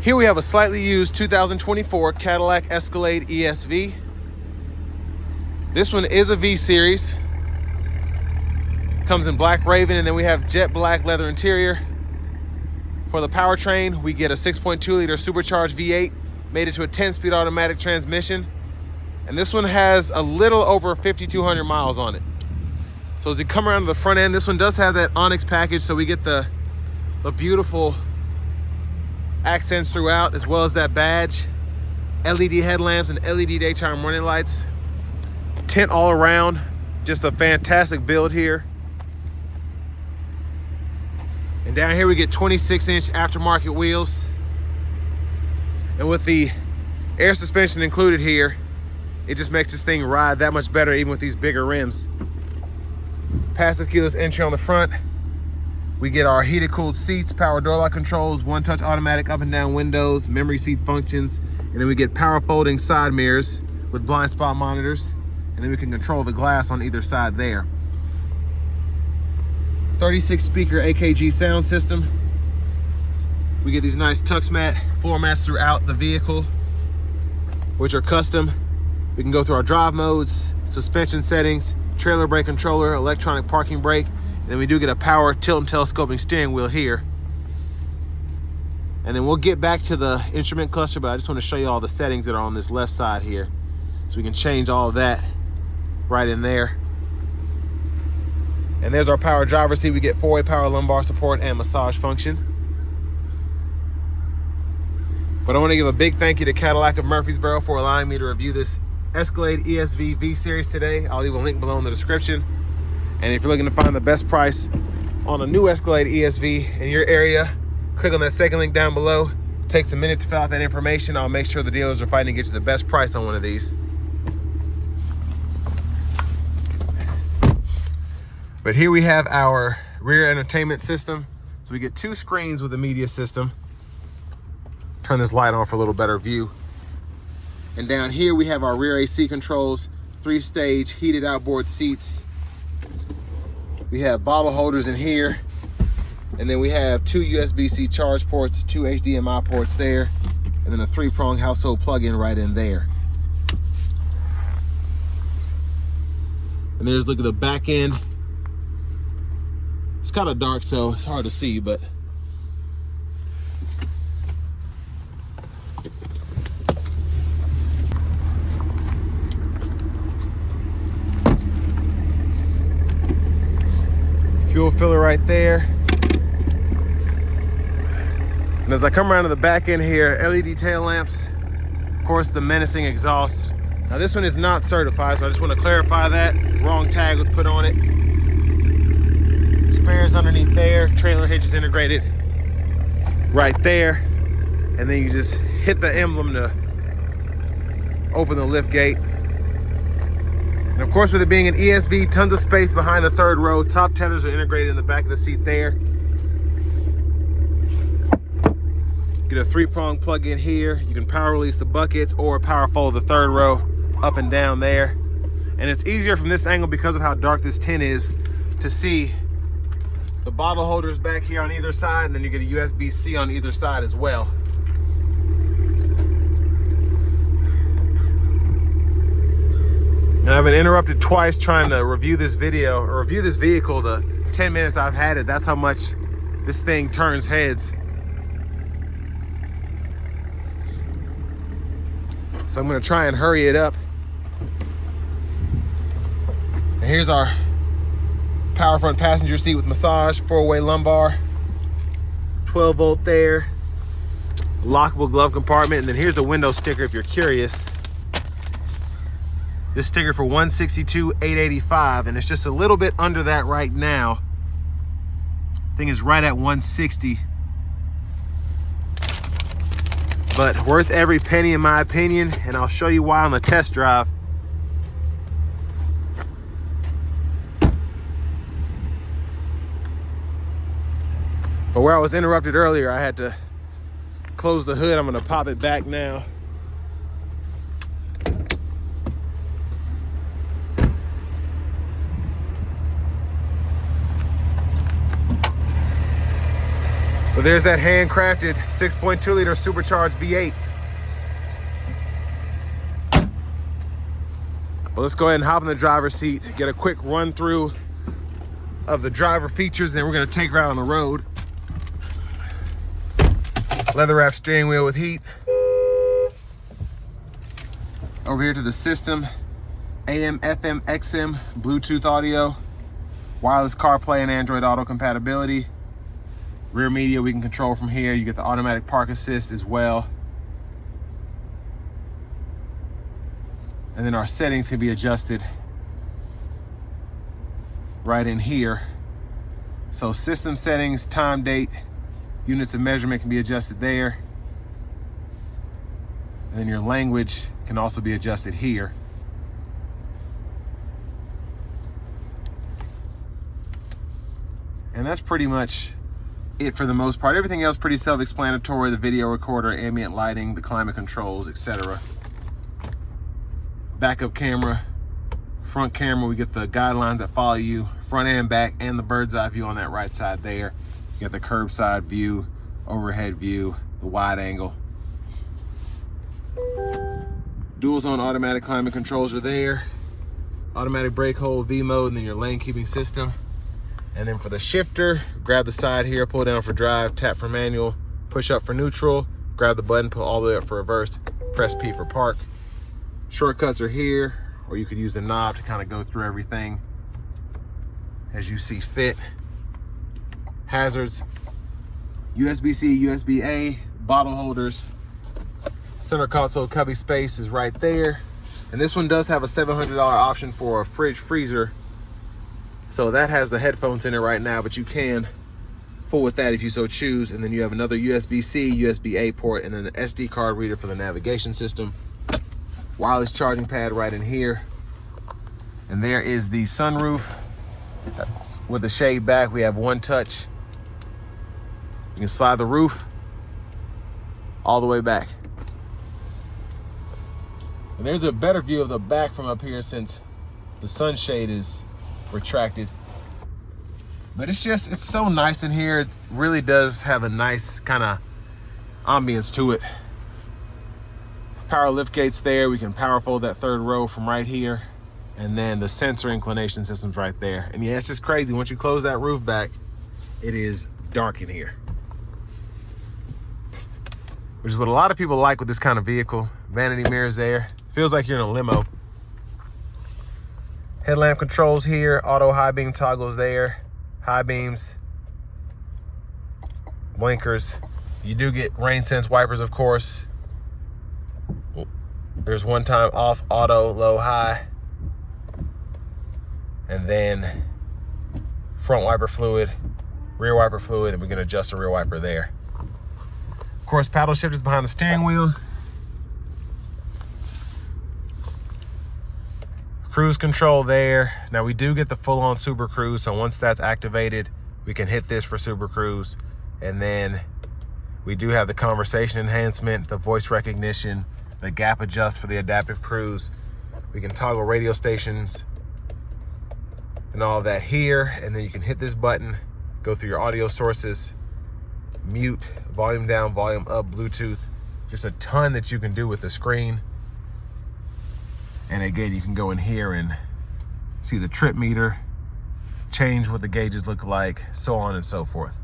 Here we have a slightly used 2024 Cadillac Escalade ESV. This one is a V-Series. Comes in black raven, and then we have jet black leather interior. For the powertrain, we get a 6.2 liter supercharged V8, made it to a 10-speed automatic transmission. And this one has a little over 5,200 miles on it. So as you come around to the front end, this one does have that Onyx package, so we get the beautiful accents throughout, as well as that badge, LED headlamps and LED daytime running lights. Tint all around, just a fantastic build here. And down here we get 26-inch aftermarket wheels. And with the air suspension included here, it just makes this thing ride that much better even with these bigger rims. Passive keyless entry on the front. We get our heated cooled seats, power door lock controls, one-touch automatic up and down windows, memory seat functions, and then we get power folding side mirrors with blind spot monitors, and then we can control the glass on either side there. 36 speaker AKG sound system. We get these nice tux mat floor mats throughout the vehicle, which are custom. We can go through our drive modes, suspension settings, trailer brake controller, electronic parking brake, and then we do get a power tilt and telescoping steering wheel here. And then we'll get back to the instrument cluster, but I just want to show you all the settings that are on this left side here. So we can change all of that right in there. And there's our power driver's seat. We get 4-way power lumbar support and massage function. But I want to give a big thank you to Cadillac of Murfreesboro for allowing me to review this Escalade ESV V-Series today. I'll leave a link below in the description. And if you're looking to find the best price on a new Escalade ESV in your area, click on that second link down below. It takes a minute to fill out that information. I'll make sure the dealers are fighting to get you the best price on one of these. But here we have our rear entertainment system. So we get 2 screens with the media system. Turn this light on for a little better view. And down here we have our rear AC controls, 3-stage heated outboard seats. We have bottle holders in here. And then we have 2 USB-C charge ports, 2 HDMI ports there, and then a 3-prong household plug-in right in there. And there's, look at the back end. It's kind of dark, so it's hard to see, but fuel filler right there. And as I come around to the back end here, LED tail lamps, of course the menacing exhaust. Now this one is not certified, so I just want to clarify that. Wrong tag was put on it. Spares underneath there, trailer hitch is integrated right there. And then you just hit the emblem to open the lift gate. And of course, with it being an ESV, tons of space behind the third row. Top tethers are integrated in the back of the seat there. Get a 3-prong plug-in here. You can power release the buckets or power fold the third row up and down there. And it's easier from this angle because of how dark this tint is to see the bottle holders back here on either side, and then you get a USB-C on either side as well. And I've been interrupted twice trying to review this video, or review this vehicle. The 10 minutes I've had it, that's how much this thing turns heads. So I'm gonna try and hurry it up. And here's our power front passenger seat with massage, 4-way lumbar, 12-volt there, lockable glove compartment, and then here's the window sticker if you're curious. This sticker for $162,885, and it's just a little bit under that right now. Thing is right at $160. But worth every penny in my opinion, and I'll show you why on the test drive. But where I was interrupted earlier, I had to close the hood. I'm gonna pop it back now. But there's that handcrafted 6.2 liter supercharged V8. Well, let's go ahead and hop in the driver's seat, get a quick run through of the driver features, and then we're gonna take her out on the road. Leather wrap steering wheel with heat. Over here to the system, AM, FM, XM, Bluetooth audio, wireless CarPlay and Android Auto compatibility. Rear media we can control from here. You get the automatic park assist as well. And then our settings can be adjusted right in here. So system settings, time, date, units of measurement can be adjusted there. And then your language can also be adjusted here. And that's pretty much it for the most part. Everything else pretty self-explanatory. The video recorder, ambient lighting, the climate controls, etc. Backup camera, front camera, we get the guidelines that follow you, front and back, and the bird's eye view on that right side there. You get the curbside view, overhead view, the wide angle. Dual zone automatic climate controls are there. Automatic brake hold, V mode, and then your lane keeping system. And then for the shifter, grab the side here, pull down for drive, tap for manual, push up for neutral, grab the button, pull all the way up for reverse, press P for park. Shortcuts are here, or you could use the knob to kind of go through everything as you see fit. Hazards, USB-C, USB-A, bottle holders. Center console cubby space is right there. And this one does have a $700 option for a fridge freezer. So that has the headphones in it right now, but you can fool with that if you so choose. And then you have another USB-C, USB-A port, and then the SD card reader for the navigation system. Wireless charging pad right in here. And there is the sunroof with the shade back. We have one touch. You can slide the roof all the way back. And there's a better view of the back from up here since the sunshade is retracted. But it's so nice in here. It really does have a nice kind of ambience to it. Power lift gates there. We can power fold that third row from right here. And then the sensor inclination system's right there. And yeah, it's just crazy. Once you close that roof back, it is dark in here. Which is what a lot of people like with this kind of vehicle. Vanity mirrors there. Feels like you're in a limo. Headlamp controls here. Auto high beam toggles there. High beams. Blinkers. You do get rain sense wipers, of course. There's one time off, auto, low, high. And then front wiper fluid, rear wiper fluid, and we can adjust the rear wiper there. Of course, paddle shifters behind the steering wheel. Cruise control there. Now we do get the full-on Super Cruise, so once that's activated, we can hit this for Super Cruise. And then we do have the conversation enhancement, the voice recognition, the gap adjust for the adaptive cruise. We can toggle radio stations and all of that here. And then you can hit this button, go through your audio sources, mute, volume down, volume up, Bluetooth. Just a ton that you can do with the screen. And again, you can go in here and see the trip meter, change what the gauges look like, so on and so forth.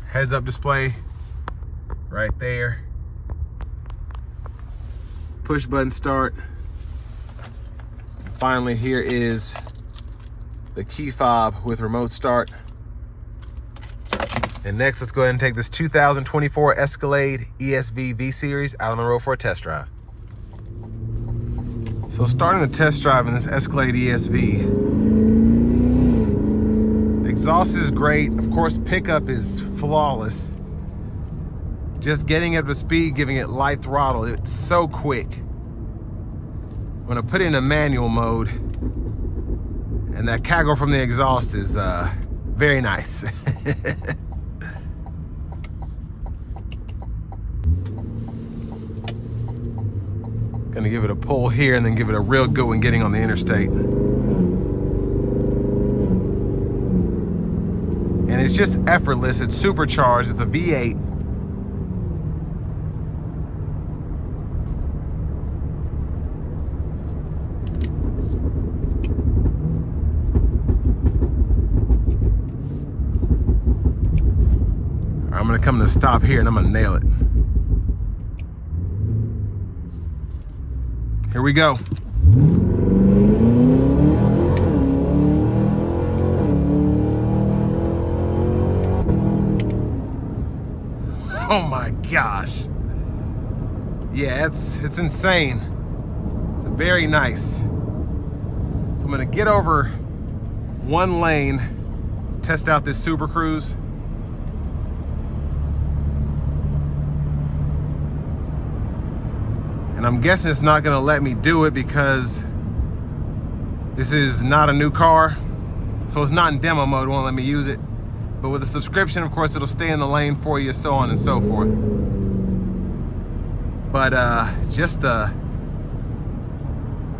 Heads up display right there. Push button start. And finally, here is the key fob with remote start. And next, let's go ahead and take this 2024 Escalade ESV V-Series out on the road for a test drive. So starting the test drive in this Escalade ESV, the exhaust is great. Of course, pickup is flawless. Just getting up to speed, giving it light throttle, it's so quick. When I put it in a manual mode, and that cackle from the exhaust is very nice. Gonna give it a pull here and then give it a real good one getting on the interstate. And it's just effortless. It's supercharged. It's a V8. I'm gonna come to a stop here and I'm gonna nail it. Here we go. Oh my gosh. Yeah, it's insane. It's very nice. So I'm gonna get over one lane, test out this Super Cruise. And I'm guessing it's not gonna let me do it because this is not a new car. So it's not in demo mode, it won't let me use it. But with a subscription, of course, it'll stay in the lane for you, so on and so forth. But just an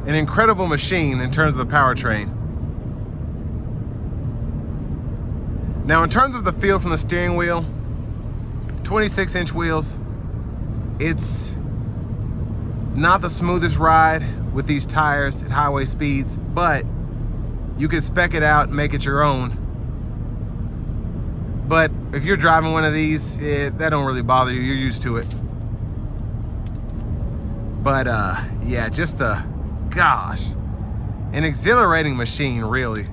incredible machine in terms of the powertrain. Now, in terms of the feel from the steering wheel, 26-inch wheels, it's not the smoothest ride with these tires at highway speeds, but you could spec it out and make it your own. But if you're driving one of these, that don't really bother you. You're used to it. But yeah, just gosh, an exhilarating machine, really.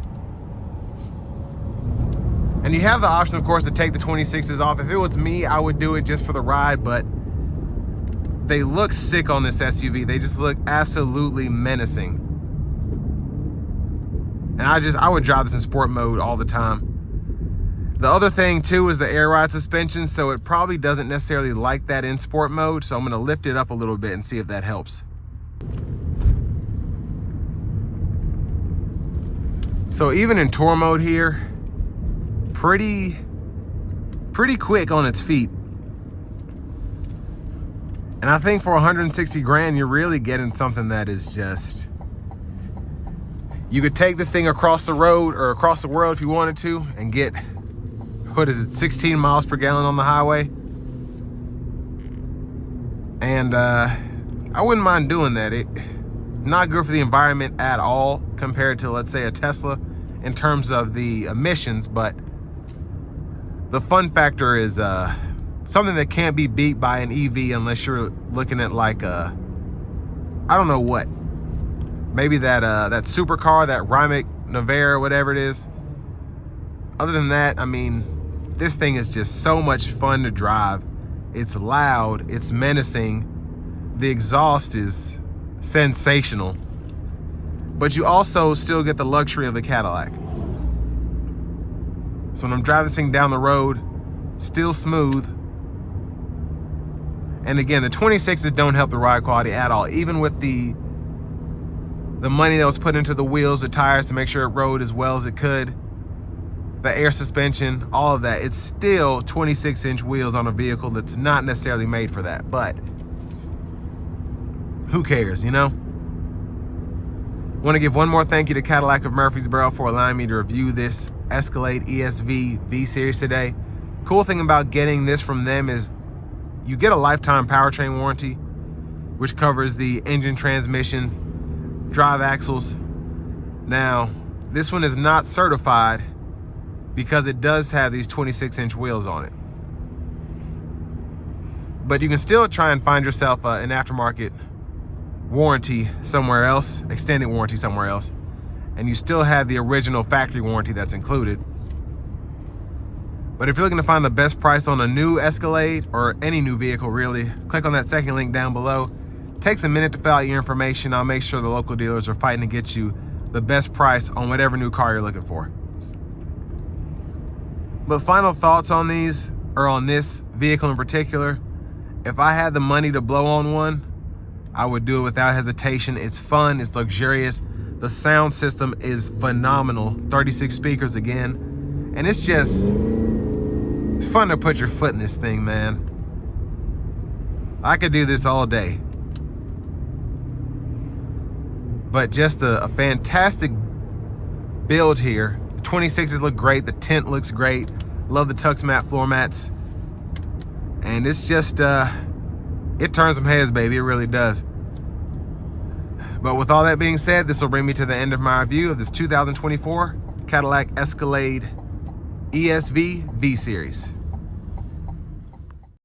And you have the option, of course, to take the 26s off. If it was me, I would do it just for the ride, but they look sick on this SUV. They just look absolutely menacing. And I would drive this in sport mode all the time. The other thing too is the air ride suspension, so it probably doesn't necessarily like that in sport mode, so I'm gonna lift it up a little bit and see if that helps. So even in tour mode here, pretty quick on its feet. And I think for 160 grand, you're really getting something that is just, you could take this thing across the road or across the world if you wanted to and get, what is it, 16 miles per gallon on the highway. And I wouldn't mind doing that. Not good for the environment at all compared to, let's say, a Tesla in terms of the emissions, but the fun factor is something that can't be beat by an EV unless you're looking at like a, I don't know what, maybe that supercar, that Rimac Nevera, whatever it is. Other than that, I mean, this thing is just so much fun to drive. It's loud, it's menacing. The exhaust is sensational. But you also still get the luxury of the Cadillac. So when I'm driving this thing down the road, still smooth. And again, the 26s don't help the ride quality at all. Even with the money that was put into the wheels, the tires to make sure it rode as well as it could, the air suspension, all of that, it's still 26-inch wheels on a vehicle that's not necessarily made for that. But who cares, you know? Want to give one more thank you to Cadillac of Murfreesboro for allowing me to review this Escalade ESV V-Series today. Cool thing about getting this from them is you get a lifetime powertrain warranty, which covers the engine, transmission, drive axles. Now, this one is not certified because it does have these 26-inch wheels on it. But you can still try and find yourself an aftermarket warranty somewhere else, extended warranty somewhere else, and you still have the original factory warranty that's included. But if you're looking to find the best price on a new Escalade or any new vehicle really, click on that second link down below. It takes a minute to fill out your information. I'll make sure the local dealers are fighting to get you the best price on whatever new car you're looking for. But final thoughts on these, or on this vehicle in particular, if I had the money to blow on one, I would do it without hesitation. It's fun, it's luxurious. The sound system is phenomenal. 36 speakers again. And it's just fun to put your foot in this thing, man. I could do this all day. But just a fantastic build here. The 26s look great, the tint looks great. Love the tux mat floor mats. And it's just, it turns some heads, baby. It really does. But with all that being said, this will bring me to the end of my review of this 2024 Cadillac Escalade ESV V-Series.